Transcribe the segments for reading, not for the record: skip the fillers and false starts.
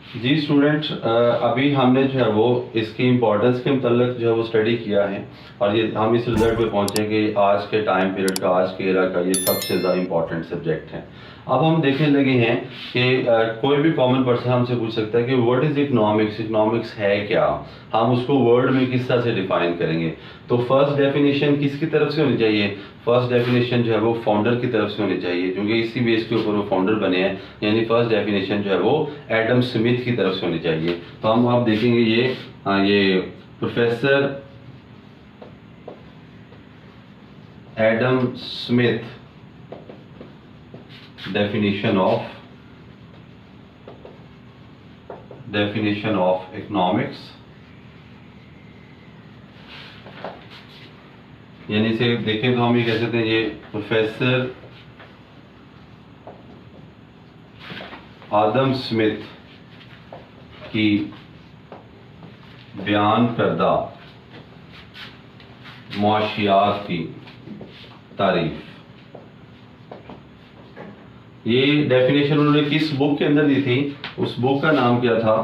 जी student, अभी हमने जो है वो इसकी इम्पोर्टेंस के मतलब जो है वो स्टडी किया है और ये हम इस रिजल्ट पे पहुंचे कि आज के टाइम पीरियड का, आज के एरा का ये सबसे ज़्यादा इम्पोर्टेंट सब्जेक्ट है। अब हम देखने लगे हैं कि कोई भी कॉमन पर्सन हमसे पूछ सकता है कि व्हाट इज़ इकोनॉमिक्स, इकोनॉमिक्स है क्या, हम उसको वर्ड में किस तरह से डिफाइन करेंगे। तो फर्स्ट डेफिनेशन किसकी तरफ से होनी चाहिए? फर्स्ट डेफिनेशन जो है वो फाउंडर की तरफ से होनी चाहिए, क्योंकि इसी बेस के ऊपर वो फाउंडर बने हैं। यानी फर्स्ट डेफिनेशन जो है वो एडम स्मिथ की तरफ से होनी चाहिए। तो हम आप देखेंगे ये professor Adam Smith definition of economics, यानी से देखें तो हम ये कह सकते हैं ये प्रोफेसर आदम स्मिथ की बयान करदा मुआशियात की तारीफ। ये डेफिनेशन उन्होंने किस बुक के अंदर दी थी? उस बुक का नाम क्या था?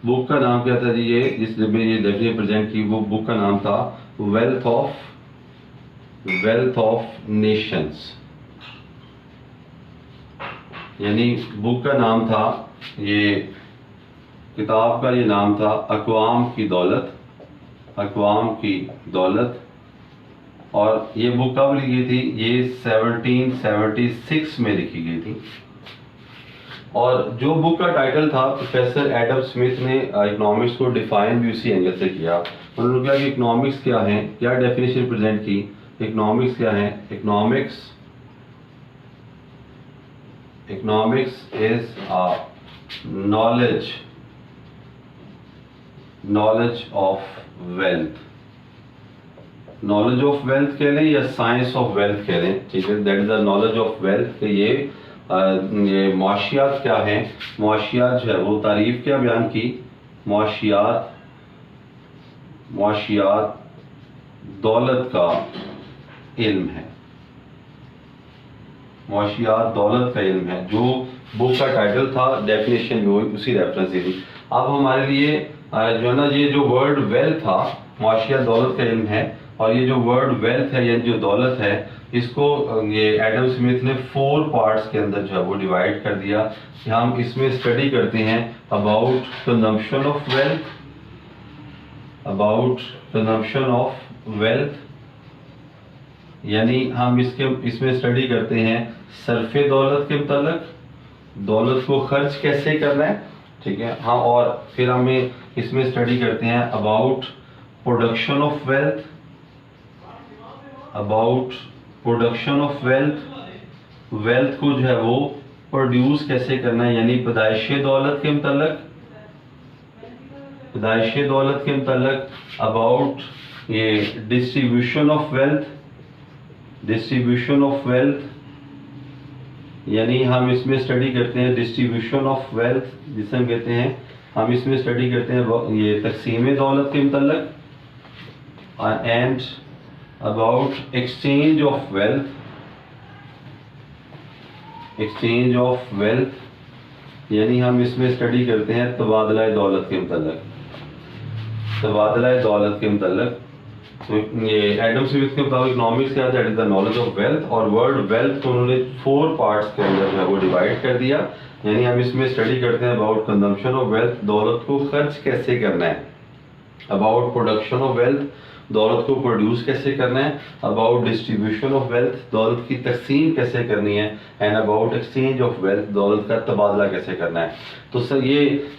बुक का नाम क्या था जी? ये जिस में ये डेफिनेशन प्रेजेंट की वो बुक का नाम था वेल्थ ऑफ नेशंस। यानी बुक का नाम था, ये किताब का ये नाम था अक़वाम की दौलत। और ये बुक कब लिखी गई थी? ये 1776 में लिखी गई थी। और जो बुक का टाइटल था, प्रोफेसर एडम स्मिथ ने इकोनॉमिक्स को डिफाइन भी उसी एंगल से किया। उन्होंने कहा कि इकोनॉमिक्स क्या है, क्या डेफिनेशन प्रेजेंट की। इकोनॉमिक्स क्या है? Economics is knowledge of wealth. Knowledge of wealth कह लें या साइंस ऑफ वेल्थ कह लें, ठीक है, that is the knowledge of wealth. कि ये मुआशियात क्या है? मुआशियात जो है वो तारीफ क्या बयान की? मुआशियात दौलत का इल्म है। मुआशियात दौलत का इल्म है। जो बुक का टाइटल था, डेफिनेशन भी उसी रेफरेंस से थी। अब हमारे लिए जो है ना, ये जो वर्ड वेल्थ था, मुआशियात दौलत का इल्म है, और ये जो वर्ड वेल्थ है, यानी जो दौलत है, इसको ये एडम स्मिथ ने 4 पार्ट्स के अंदर जो है वो डिवाइड कर दिया कि हम इसमें स्टडी करते हैं अबाउट कंजम्पशन ऑफ वेल्थ। यानी हम इसमें स्टडी करते हैं सरफे दौलत के मतलब, दौलत को खर्च कैसे करना है, ठीक है। हाँ, और फिर हमें इसमें स्टडी करते हैं about production of wealth. Wealth को जो है वो प्रोड्यूस कैसे करना है, यानी पैदाइश दौलत के मतलब अबाउट ये डिस्ट्रीब्यूशन ऑफ वेल्थ। यानी हम इसमें स्टडी करते हैं डिस्ट्रीब्यूशन ऑफ वेल्थ, जिसे हम कहते हैं, हम इसमें स्टडी करते हैं ये तकसीम दौलत के मतलब, and about exchange of wealth. यानी हम इसमें स्टडी करते हैं तबादला दौलत के मतलब। तो ये एडम स्मिथ के मुताबिक इकोनॉमिक्स क्या है? That is the knowledge of wealth. और वर्ड वेल्थ को उन्होंने 4 पार्ट्स के अंदर जो है वो डिवाइड कर दिया। यानी हम इसमें स्टडी करते हैं अबाउट कंजम्पशन ऑफ वेल्थ, दौलत को खर्च कैसे करना है। अबाउट प्रोडक्शन ऑफ वेल्थ, दौलत को प्रोड्यूस कैसे करना है। अबाउट डिस्ट्रीब्यूशन ऑफ वेल्थ, दौलत की तकसीम कैसे करनी है। And about exchange of wealth, दौलत का तबादला कैसे करना है। तो सर ये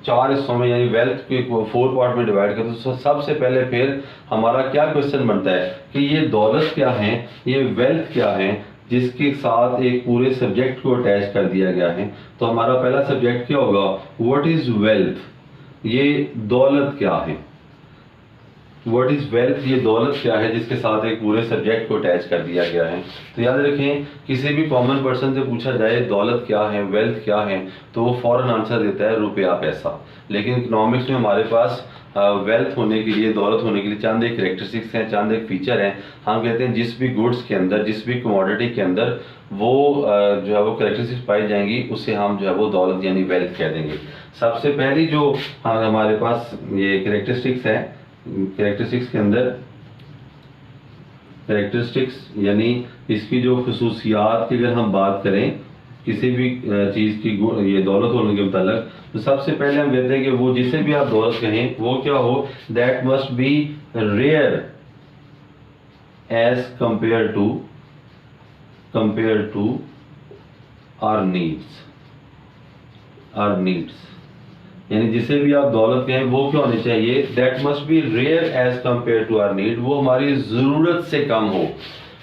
4 हिस्सों में, यानी वेल्थ के 4 पार्ट में डिवाइड करते हैं। तो सबसे पहले फिर हमारा क्या क्वेश्चन बनता है कि ये दौलत क्या है, ये वेल्थ क्या है, जिसके साथ एक पूरे सब्जेक्ट को अटैच कर दिया गया है। तो हमारा पहला सब्जेक्ट क्या होगा? व्हाट इज वेल्थ, ये दौलत क्या है। व्हाट इज वेल्थ, ये दौलत क्या है, जिसके साथ एक पूरे सब्जेक्ट को अटैच कर दिया गया है। तो याद रखें, किसी भी कॉमन पर्सन से पूछा जाए दौलत क्या है, वेल्थ क्या है, तो वो फौरन आंसर देता है रुपया पैसा। लेकिन इकोनॉमिक्स में हमारे पास वेल्थ होने के लिए, दौलत होने के लिए चंद एक करेक्टरिस्टिक्स हैं, चंद एक फीचर हैं। हम कहते हैं जिस भी गुड्स के अंदर, जिस भी कमोडिटी के अंदर वो जो है वो करेक्टरिस्टिक्स पाई जाएंगी, उससे हम जो है वो दौलत यानी वेल्थ कह देंगे। सबसे पहली जो हमारे पास ये करेक्टरिस्टिक्स है, करेक्टरिस्टिक्स के अंदर, करेक्टरिस्टिक्स यानी इसकी जो खसूसियात की अगर हम बात करें किसी भी चीज़ की ये दौलत होने के मुताल्लिक, तो सबसे पहले हम कहते हैं कि वो जिसे भी आप दौलत कहें वो क्या हो, that must be rare as compare to our needs, यानी जिसे भी आप दौलत कहें वो क्या होनी चाहिए, that must be rare as compare to our need, वो हमारी ज़रूरत से कम हो।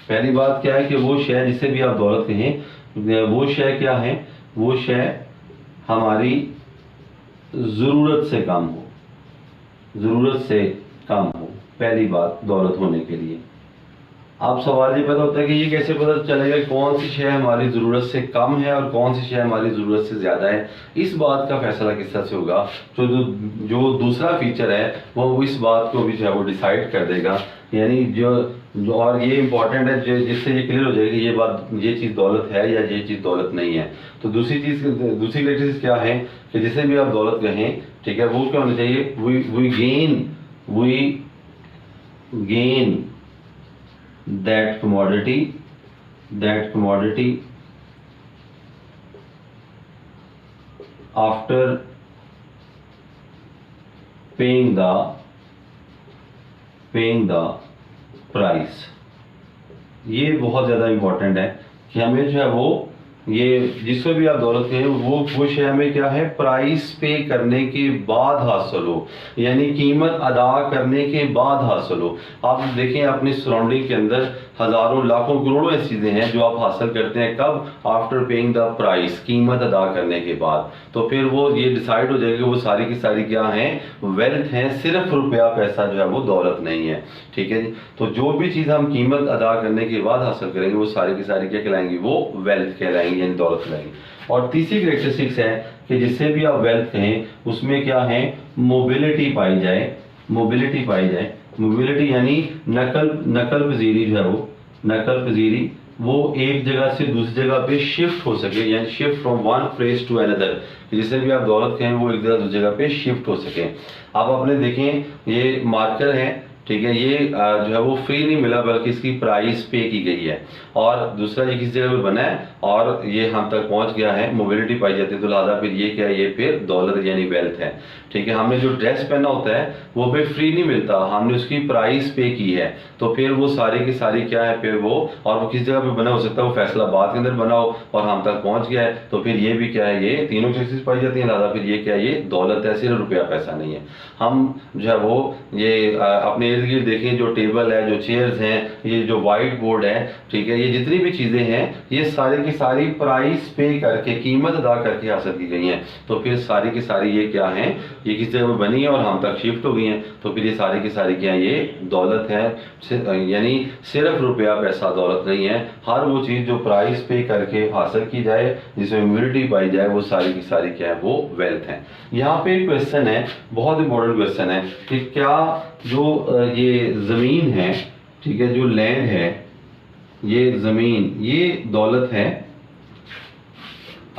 पहली बात क्या है कि वो शय जिसे भी आप दौलत कहें वो शय क्या है, वो शय हमारी ज़रूरत से कम हो, ज़रूरत से कम हो, पहली बात दौलत होने के लिए। अब सवाल ये पैदा होता है कि ये कैसे पता चलेगा कौन सी शय हमारी ज़रूरत से कम है और कौन सी शय हमारी ज़रूरत से ज़्यादा है। इस बात का फैसला किस तरह से होगा, तो जो दूसरा फीचर है वो इस बात को भी जो है वो डिसाइड कर देगा। यानी जो और ये इंपॉर्टेंट है जिससे ये क्लियर हो जाएगी ये बात, ये चीज़ दौलत है या ये चीज़ दौलत नहीं है। तो दूसरी करेक्टरिस्टिक्स क्या है कि जिसे भी आप दौलत कहें, ठीक है, वो क्या होना चाहिए, we gain that commodity after paying the price। ये बहुत ज़्यादा इम्पोर्टेंट है कि हमें जो है वो ये जिससे भी आप दौलत कहें वो शय हमें क्या है, प्राइस पे करने के बाद हासिल हो, यानी कीमत अदा करने के बाद हासिल हो। आप देखें अपनी सराउंडिंग के अंदर हज़ारों लाखों करोड़ों ऐसी चीज़ें हैं जो आप हासिल करते हैं, कब, आफ्टर पेइंग द प्राइस, कीमत अदा करने के बाद। तो फिर वो ये डिसाइड हो जाएगी वो सारी की सारी क्या हैं, वेल्थ हैं, सिर्फ रुपया पैसा जो है वो दौलत नहीं है। ठीक है जी। तो जो भी चीज़ हम कीमत अदा करने के बाद हासिल करेंगे वो सारी की सारी क्या कहलाएंगी, वो वेल्थ कहलाएंगी, यानी दौलत कहलाएंगी। और तीसरी करेक्टरिस्टिक्स है कि जिससे भी आप वेल्थ कहें उसमें क्या है, मोबिलिटी पाई जाए, मोबिलिटी यानी नकल पजीरी जो है वो, नकल पजीरी वो एक जगह से दूसरी जगह पे शिफ्ट हो सके, यानी shift from one place to another, जिससे भी आप दौलत कहें वो एक जगह दूसरी जगह पे शिफ्ट हो सके। आप अपने देखें ये मार्कर है, ठीक है, ये जो है वो फ्री नहीं मिला बल्कि इसकी प्राइस पे की गई है, और दूसरा ये किस जगह पे बना है और ये हम तक पहुंच गया है, मोबिलिटी पाई जाती है, तो लिहाजा फिर ये क्या है, ये फिर दौलत यानी वेल्थ है। ठीक है, हमने जो ड्रेस पहना होता है वो पे फ्री नहीं मिलता, हमने उसकी प्राइस पे की है, तो फिर वो सारी की सारी क्या है, फिर वो, और वो किस जगह पे बना हो सकता है, वो फैसलाबाद के अंदर बना हो और हम तक पहुंच गया है, तो फिर ये भी क्या है, ये तीनों चीज़ें पाई जाती हैं, लिहाजा फिर ये क्या है, ये दौलत है, सिर्फ रुपया पैसा नहीं है। हम जो है वो ये अपने इर्द गिर्द देखें, जो टेबल है, जो चेयर्स हैं, ये जो वाइट बोर्ड है, ठीक है, ये जितनी भी चीज़ें हैं ये सारी की सारी प्राइस पे करके, कीमत अदा करके हासिल की गई हैं, तो फिर सारी की सारी ये क्या हैं, ये किस जगह पर बनी है और हम तक शिफ्ट हो गई हैं, तो फिर ये सारी की सारी क्या है, ये दौलत है। यानी सिर्फ रुपया पैसा दौलत नहीं है, हर वो चीज़ जो प्राइस पे करके हासिल की जाए, जिसमें इम्यूनिटी पाई जाए, वो सारी की सारी क्या है, वो वेल्थ है। यहाँ पे एक क्वेश्चन है, बहुत इंपॉर्टेंट क्वेश्चन है कि क्या जो ये ज़मीन है, ठीक है, जो लैंड है, ये ज़मीन, ये दौलत है,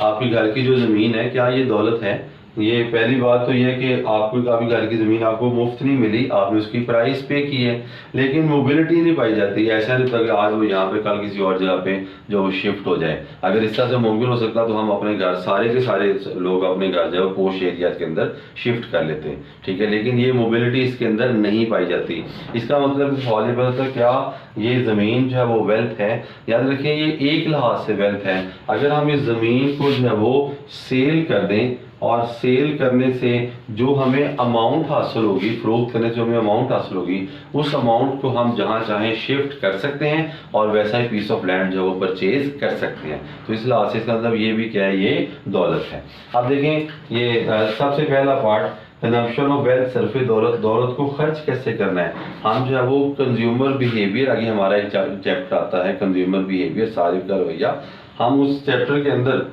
आपके घर की जो ज़मीन है क्या ये दौलत है? ये पहली बात तो ये है कि आपको आपकी घर की ज़मीन आपको मुफ्त नहीं मिली, आपने उसकी प्राइस पे की है, लेकिन मोबिलिटी नहीं पाई जाती। ऐसा नहीं होता कि आज वो यहाँ पे कल किसी और जगह पे जो शिफ्ट हो जाए। अगर इस तरह से मुमकिन हो सकता तो हम अपने घर, सारे के सारे लोग अपने घर जो है पोश एरियाज के अंदर शिफ्ट कर लेते हैं, ठीक है, लेकिन ये मोबिलिटी इसके अंदर नहीं पाई जाती। इसका मतलब सवाल ये पता क्या ये ज़मीन जो है वो वेल्थ है? याद रखिए ये एक लिहाज से वेल्थ है। अगर हम इस ज़मीन को जो है वो सेल कर दें और सेल करने से जो हमें अमाउंट हासिल होगी, फ़रोख्त करने से जो हमें अमाउंट हासिल होगी, उस अमाउंट को हम जहाँ चाहें शिफ्ट कर सकते हैं और वैसा ही पीस ऑफ लैंड जो है वो परचेज कर सकते हैं। तो इस लिहाज से इसका मतलब ये भी क्या है, ये दौलत है। अब देखें ये सबसे पहला part consumption of wealth, Surf दौलत, दौलत को खर्च कैसे करना है। हम जो है वो कंज्यूमर बिहेवियर, आगे हमारा एक चैप्टर आता है कंज्यूमर बिहेवियर, सारिफ का रवैया। हम उस चैप्टर के अंदर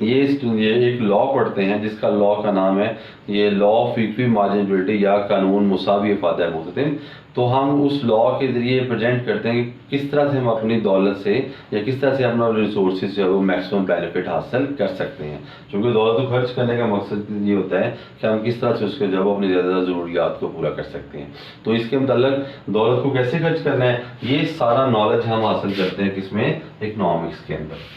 ये एक लॉ पढ़ते हैं जिसका लॉ का नाम है ये लॉ ऑफ इक्वी मार्जिनबिलिटी या कानून मुसावी इफादा मुततिन। तो हम उस लॉ के ज़रिए प्रेजेंट करते हैं कि किस तरह से हम अपनी दौलत से या किस तरह से अपना रिसोर्सेज जो है वो मैक्सिमम बेनिफिट हासिल कर सकते हैं। क्योंकि दौलत को खर्च करने का मकसद ये होता है कि हम किस तरह से उसके जो है अपनी ज़्यादा ज़रूरियात को पूरा कर सकते हैं। तो इसके मतलब दौलत को कैसे खर्च करना है, ये सारा नॉलेज हम हासिल करते हैं किसमें, इकनॉमिक्स के अंदर।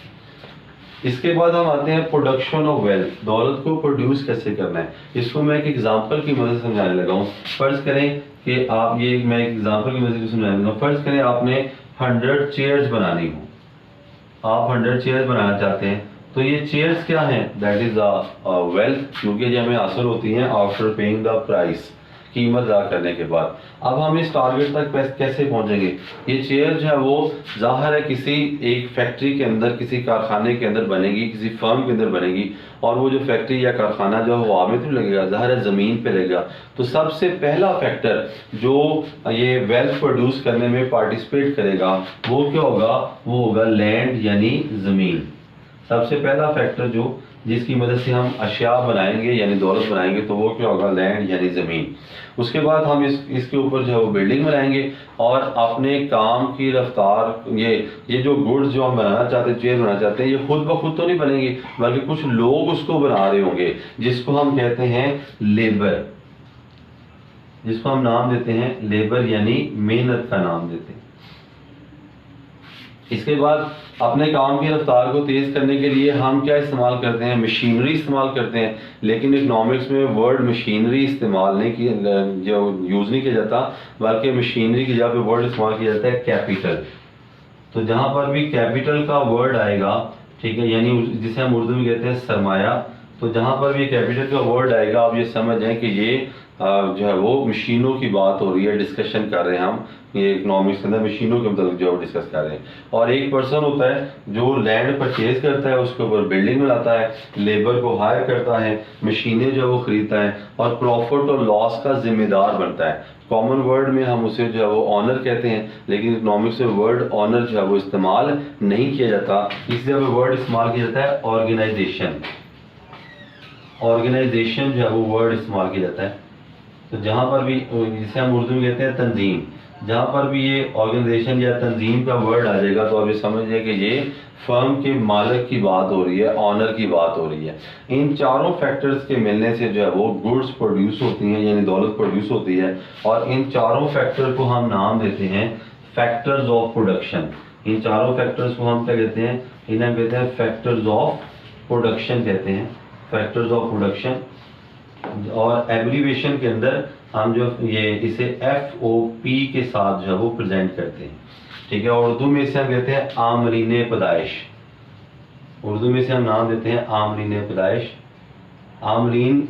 इसके बाद हम आते हैं प्रोडक्शन ऑफ वेल्थ, दौलत को प्रोड्यूस कैसे करना है। इसको मैं एक एग्जांपल की मदद से समझाने लगा हूँ। फर्ज करें कि आप ये, मैं एक एग्जांपल की मदद से समझाने लगा। फर्ज करें आपने 100 चेयर्स बनानी हो, आप 100 चेयर्स बनाना चाहते हैं, तो ये चेयर्स क्या हैं, दैट इज द वेल्थ, क्योंकि ये हमें हासिल होती हैं आफ्टर पेइंग द प्राइस, कीमत अदा करने के बाद। अब हम इस टारगेट तक कैसे पहुंचेंगे। ये चेयर जो है वो जाहिर है किसी एक फैक्ट्री के अंदर, किसी कारखाने के अंदर बनेगी, किसी फर्म के अंदर बनेगी, और वो जो फैक्ट्री या कारखाना जो है वो हवा में तो लगेगा, जाहिर है ज़मीन पे लगेगा। तो सबसे पहला फैक्टर जो ये वेल्थ प्रोड्यूस करने में पार्टिसिपेट करेगा वो क्या होगा, वो होगा लैंड यानी ज़मीन। सबसे पहला फैक्टर जो जिसकी मदद से हम अशिया बनाएंगे यानी दौलत बनाएंगे, तो वो क्या होगा, लैंड यानी ज़मीन। उसके बाद हम इसके ऊपर जो है वो बिल्डिंग बनाएंगे और अपने काम की रफ्तार, ये जो गुड्स जो हम बनाना चाहते हैं, चेयर बनाना चाहते हैं, ये खुद ब खुद तो नहीं बनेंगे, बल्कि कुछ लोग उसको बना रहे होंगे, जिसको हम कहते हैं लेबर, जिसको हम नाम देते हैं लेबर यानी मेहनत का नाम देते हैं। इसके बाद अपने काम की रफ्तार को तेज़ करने के लिए हम क्या इस्तेमाल करते हैं, मशीनरी इस्तेमाल करते हैं। लेकिन इकनॉमिक्स में वर्ड मशीनरी इस्तेमाल नहीं किया, जो यूज़ नहीं किया जाता, बल्कि मशीनरी की जगह पे वर्ड इस्तेमाल किया जाता है कैपिटल। तो जहाँ पर भी कैपिटल का वर्ड आएगा, ठीक है, यानी जिसे हम उर्दू में कहते हैं सरमाया, तो जहाँ पर भी कैपिटल का वर्ड आएगा आप ये समझ जाएं कि ये जो है वो मशीनों की बात हो रही है, डिस्कशन कर रहे हैं हम, ये इकनॉमिक्स के अंदर मशीनों के मतलब जो डिस्कस कर रहे हैं। और एक पर्सन होता है जो लैंड परचेज करता है, उसके ऊपर बिल्डिंग बनाता है, लेबर को हायर करता है, मशीनें जो है वो खरीदता है और प्रॉफिट और लॉस का जिम्मेदार बनता है। कॉमन वर्ड में हम उसे जो है वो ऑनर कहते हैं, लेकिन इकनॉमिक्स में वर्ड ऑनर जो है वो इस्तेमाल नहीं किया जाता। इस जगह वर्ड इस्तेमाल किया जाता है ऑर्गेनाइजेशन, ऑर्गेनाइजेशन जो है वो वर्ड इस्तेमाल किया जाता है। तो जहाँ पर भी, जिसे हम उर्दू में कहते हैं तंजीम, जहाँ पर भी ये ऑर्गेनाइजेशन या तंजीम का वर्ड आ जाएगा तो आप ये समझिए कि ये फर्म के मालिक की बात हो रही है, ऑनर की बात हो रही है। इन चारों फैक्टर्स के मिलने से जो है वो गुड्स प्रोड्यूस होती हैं यानी दौलत प्रोड्यूस होती है। और इन चारों फैक्टर को हम नाम देते हैं फैक्टर्स ऑफ प्रोडक्शन। इन चारों फैक्टर्स को हम क्या कहते हैं, इन्हें कहते हैं फैक्टर्स ऑफ प्रोडक्शन कहते हैं, फैक्टर्स ऑफ प्रोडक्शन। और एब्रीविएशन के अंदर हम जो ये इसे FOP के साथ जो है वो प्रेजेंट करते हैं, ठीक है। और उर्दू में इसे हम कहते हैं आमरीन पैदाइश, उर्दू में से हम नाम देते हैं आमरीन पैदाइश। आमरीन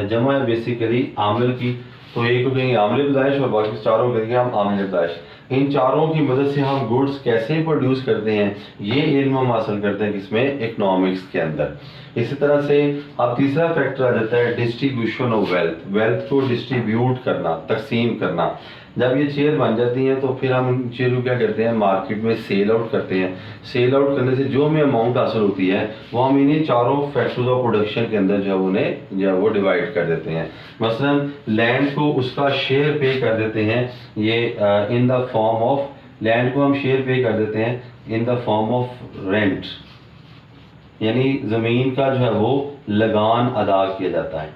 जमा है बेसिकली आमिल की, तो एक को कहेंगे आमिल पैदाइश और बाकी चारों कहेंगे हम आमिल पैदाइश। इन चारों की मदद से हम गुड्स कैसे प्रोड्यूस करते हैं ये इल्म हम हासिल करते हैं किसमें, इकनॉमिक्स के अंदर। इसी तरह से अब तीसरा फैक्टर आ जाता है डिस्ट्रीब्यूशन ऑफ वेल्थ, वेल्थ को डिस्ट्रीब्यूट करना, तकसीम करना। जब ये चेयर बन जाती हैं तो फिर हम इन चेयर को क्या करते हैं, मार्केट में सेल आउट करते हैं। सेल आउट करने से जो हमें अमाउंट हासिल होती है वो हम इन्हीं चारों फैक्टर्स ऑफ प्रोडक्शन के अंदर जो है उन्हें जो है वो डिवाइड कर देते हैं। मसलन लैंड को उसका शेयर पे कर देते हैं, ये in the form of, land को हम शेयर पे कर देते हैं in the form of rent, यानी ज़मीन का जो है वो लगान अदा किया जाता है।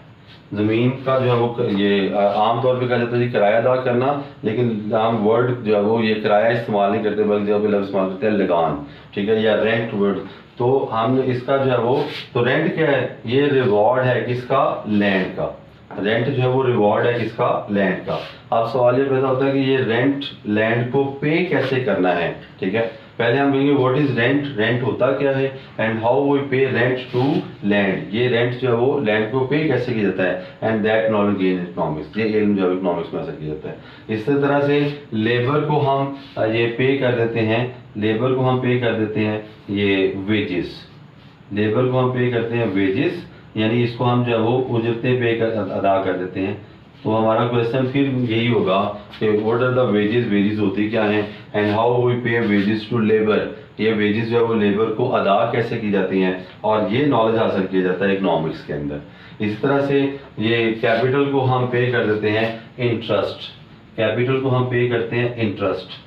ज़मीन का जो है वो ये आमतौर पे कहा जाता है जी किराया अदा करना, लेकिन आम वर्ड जो है वो ये किराया इस्तेमाल नहीं करते बल्कि जो लफ्ज़ इस्तेमाल करते हैं लगान, ठीक है, या रेंट वर्ड। तो हम इसका जो है वो, तो रेंट क्या है, ये रिवॉर्ड है किसका, लैंड का। रेंट जो है वो रिवॉर्ड है किसका, लैंड का। अब सवाल ये पैदा होता है कि ये रेंट लैंड को पे कैसे करना है, ठीक है। पहले हम कहेंगे व्हाट इज रेंट, रेंट होता क्या है, एंड हाउ वी पे रेंट टू लैंड, ये रेंट जो है वो लैंड को पे कैसे किया जाता है, and that knowledge in economics, ये इल्म जो है इकोनॉमिक्स में हासिल किया जाता है। इसी तरह से लेबर को हम ये पे कर देते हैं, लेबर को हम पे कर देते हैं ये वेजेस, लेबर को हम पे करते हैं वेजेस, यानी इसको हम जो है वो उजरतें अदा कर देते हैं। तो हमारा क्वेश्चन फिर यही होगा कि what are the wages, wages होती क्या हैं, and how we pay wages to labour, ये वेजेस जो है वो लेबर को अदा कैसे की जाती हैं, और ये नॉलेज हासिल किया जाता है इकोनॉमिक्स के अंदर। इसी तरह से ये कैपिटल को हम पे कर देते हैं इंटरेस्ट, कैपिटल को हम पे करते हैं इंटरेस्ट,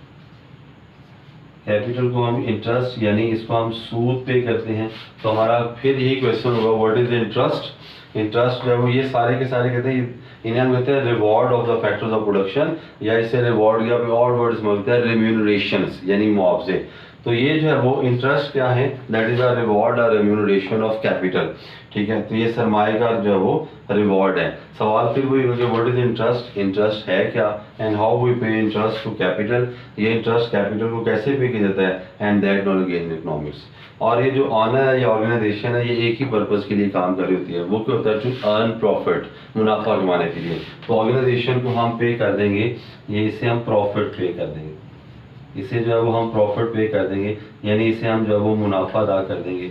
कैपिटल को हम इंटरेस्ट यानी इसको हम सूद पे करते हैं। तो हमारा फिर यही क्वेश्चन होगा व्हाट इज इंटरेस्ट। इंटरेस्ट जो है वो ये सारे के सारे कहते हैं, इन्हें हम कहते हैं reward of the factors of production, या इससे रिवॉर्ड या और वर्ड्स मिलते हैं रेम्यूनरेशंस यानी मुआवजे। तो ये जो है वो इंटरेस्ट क्या है, दैट इज अ रिवॉर्ड और रेम्यूनरेशन ऑफ कैपिटल। ठीक है, तो ये सरमाए का जो है वो रिवॉर्ड है। सवाल फिर वही होगा व्हाट इज इंटरेस्ट, इंटरेस्ट है क्या, एंड हाउ वी पे इंटरेस्ट टू कैपिटल, ये इंटरेस्ट कैपिटल को कैसे पे किया जाता है, and that knowledge in economics. और ये जो ऑनर है या ऑर्गेनाइजेशन है, ये एक ही पर्पस के लिए काम कर रही होती है, वो क्या होता है, टू अर्न प्रॉफिट, मुनाफा कमाने के लिए। तो ऑर्गेनाइजेशन को हम पे कर देंगे, ये इसे हम प्रॉफिट पे कर देंगे, इसे जो है वो हम प्रॉफिट पे कर देंगे, यानी इसे हम जो है वो मुनाफा अदा कर देंगे।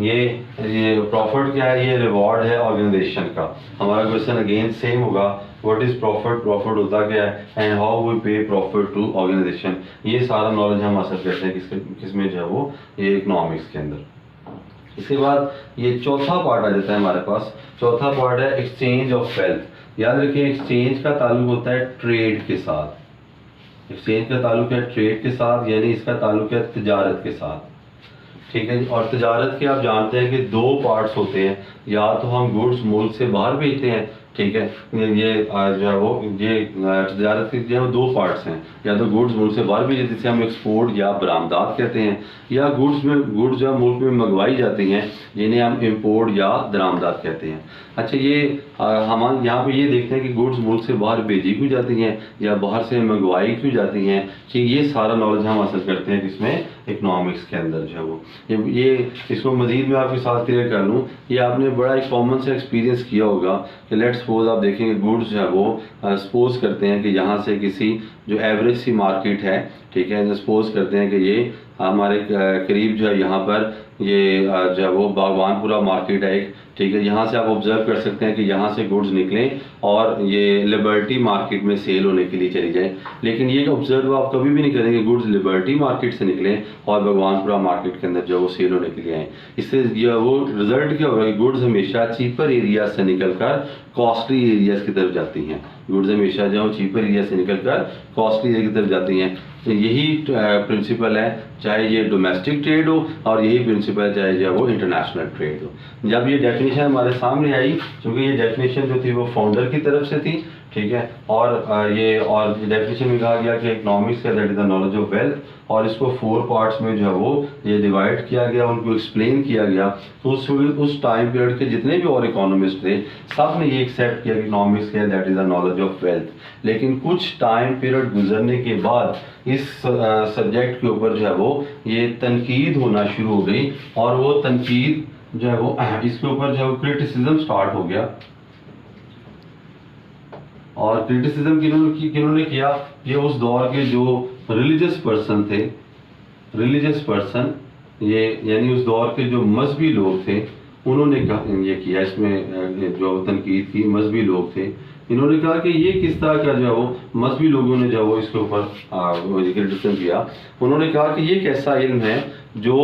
ये प्रॉफिट क्या है, ये रिवॉर्ड है ऑर्गेनाइजेशन का। हमारा क्वेश्चन अगेन सेम होगा व्हाट इज प्रॉफिट, प्रॉफिट होता क्या है, एंड हाउ वी पे प्रॉफिट टू ऑर्गेनाइजेशन। ये सारा नॉलेज हम हासिल करते हैं किसमें जो है वो ये इकोनॉमिक्स के अंदर। इसके बाद ये चौथा पार्ट आ जाता है हमारे पास। चौथा पार्ट है एक्सचेंज ऑफ वेल्थ। याद रखिए एक्सचेंज का ताल्लुक होता है ट्रेड के साथ, एक्सचेंज का ताल्लुक है ट्रेड के साथ, यानी इसका ताल्लुक है तिजारत के साथ। ठीक है जी, और तिजारत के आप जानते हैं कि दो पार्ट्स होते हैं, या तो हम गुड्स मुल्क से बाहर भेजते हैं, ठीक है, ये जो है वो ये तिजारत के जो है दो पार्ट्स हैं, या तो गुड्स मुल्क से बाहर भेजे जिसे हम एक्सपोर्ट या बरामदात कहते हैं, या गुड्स जो है मुल्क में मंगवाई जाती हैं जिन्हें हम इंपोर्ट या दरामदात कहते हैं। अच्छा, ये हम यहाँ पे ये देखते हैं कि गुड्स मुल्क से बाहर भेजी क्यों जाती हैं या बाहर से मंगवाई क्यों जाती हैं। ठीक, ये सारा नॉलेज हम हासिल करते हैं किसमें, इकोनॉमिक्स के अंदर जो है वो। ये इसको मज़ीद मैं आपके साथ क्लियर कर लूँ, ये आपने बड़ा एक कॉमन से एक्सपीरियंस किया होगा कि लेट्स सपोज आप देखेंगे गुड्स जो है वो सपोज करते हैं कि यहाँ से किसी जो एवरेज सी मार्केट है, ठीक है, सपोज करते हैं कि ये हमारे करीब जो है यहाँ पर ये जो है वो बागवानपुरा मार्केट है एक, ठीक है, यहाँ से आप ऑब्जर्व कर सकते हैं कि यहाँ से गुड्स निकलें और ये लिबर्टी मार्केट में सेल होने के लिए चली जाए। लेकिन ये ऑब्जर्व आप कभी भी नहीं करेंगे गुड्स लिबर्टी मार्केट से निकलें और भगवानपुरा मार्केट के अंदर जो वो सेल होने के लिए आए। इससे ये वो रिजल्ट क्या होगा कि गुड्स हमेशा चीपर एरिया से निकलकर कॉस्टली एरियाज की तरफ जाती हैं, गुड्स हमेशा जो चीपर एरिया से निकलकर कॉस्टली एरिया की तरफ जाती हैं। तो यही प्रिंसिपल है, चाहे ये डोमेस्टिक ट्रेड हो, और यही प्रिंसिपल चाहे जो वो इंटरनेशनल ट्रेड हो। जब ये डेफिनेशन हमारे सामने आई, क्योंकि ये डेफिनेशन जो थी वो फाउंडर की तरफ से थी, ठीक है, और ये डेफिनेशन में कहा गया कि इकोनॉमिक्स का that is the knowledge of wealth, और इसको 4 पार्ट्स में जो है वो ये डिवाइड किया गया, उनको एक्सप्लेन किया गया। तो उस टाइम पीरियड के जितने भी और इकोनॉमिस्ट थे सब ने ये एक्सेप्ट किया कि इकोनॉमिक्स का that is the knowledge of wealth. लेकिन कुछ टाइम पीरियड गुजरने के बाद इस सब्जेक्ट के ऊपर जो है वो ये तनकीद होना शुरू हो गई, और वो तनकीद जो है वो इसके ऊपर जो है क्रिटिसिज्म स्टार्ट हो गया। और क्रिटिसिज्म किन्होंने किया, ये उस दौर के जो रिलीजियस पर्सन थे, रिलीजियस पर्सन ये यानी उस दौर के जो मजहबी लोग थे, उन्होंने ये किया, इसमें जो तनकीद की मजहबी लोग थे, इन्होंने कहा कि ये किस तरह का जो है वो मजहबी लोगों ने जो वो इसके ऊपर क्रिटिसिज्म किया। उन्होंने कहा कि ये एक ऐसा इल्म है जो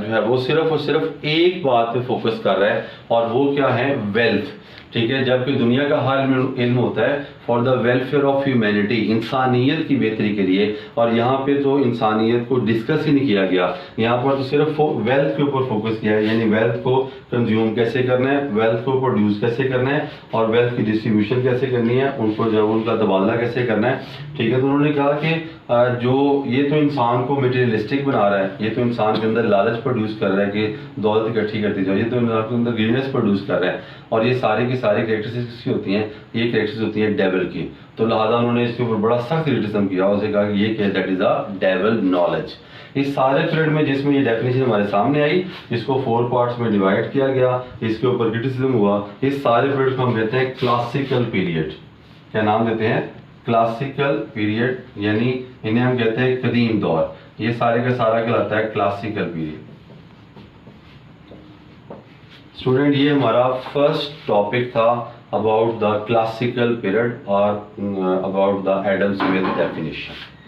है वो सिर्फ और सिर्फ एक बात पे फोकस कर रहा है, और वो क्या है, वेल्थ। ठीक है, जबकि दुनिया का हर इल्म होता है for the welfare of humanity, इंसानियत की बेहतरी के लिए, और यहाँ पे तो इंसानियत को डिस्कस ही नहीं किया गया, यहाँ पर तो सिर्फ वेल्थ के ऊपर फोकस किया है, यानी वेल्थ को कंज्यूम कैसे करना है, वेल्थ को प्रोड्यूस कैसे करना है, और वेल्थ की डिस्ट्रीब्यूशन कैसे करनी है, उनको जो उनका तबादला कैसे करना है। ठीक है, तो उन्होंने कहा कि जो ये तो इंसान को मटेरियलिस्टिक बना रहा है, ये तो इंसान के अंदर लालच प्रोड्यूस कर रहा है कि दौलत इकट्ठी करती जाओ, ये तो इंसान के अंदर ग्रीडनेस प्रोड्यूस कर रहा है, और ये सारी की सारी कैरेक्टरिस्टिक्स होती हैं, ये कैरेक्टरिस्टिक्स होती हैं डेविल की। तो लिहाजा उन्होंने इसके ऊपर बड़ा सख्त क्रिटिसिज्म किया, उसे कहा कि ये क्या, that is a devil knowledge. इस सारे पीरियड में जिसमें ये डेफिनेशन हमारे सामने आई, इसको 4 पार्ट्स में डिवाइड किया गया, इसके ऊपर क्रिटिसिज्म हुआ, इस सारे पीरियड को हम कहते हैं क्लासिकल पीरियड। क्या नाम देते हैं, क्लासिकल पीरियड, यानी इन्हें हम कहते हैं कदीम दौर। ये सारे का सारा कहलाता है क्लासिकल पीरियड। स्टूडेंट ये हमारा फर्स्ट टॉपिक था अबाउट द क्लासिकल पीरियड और about the Adam Smith definition.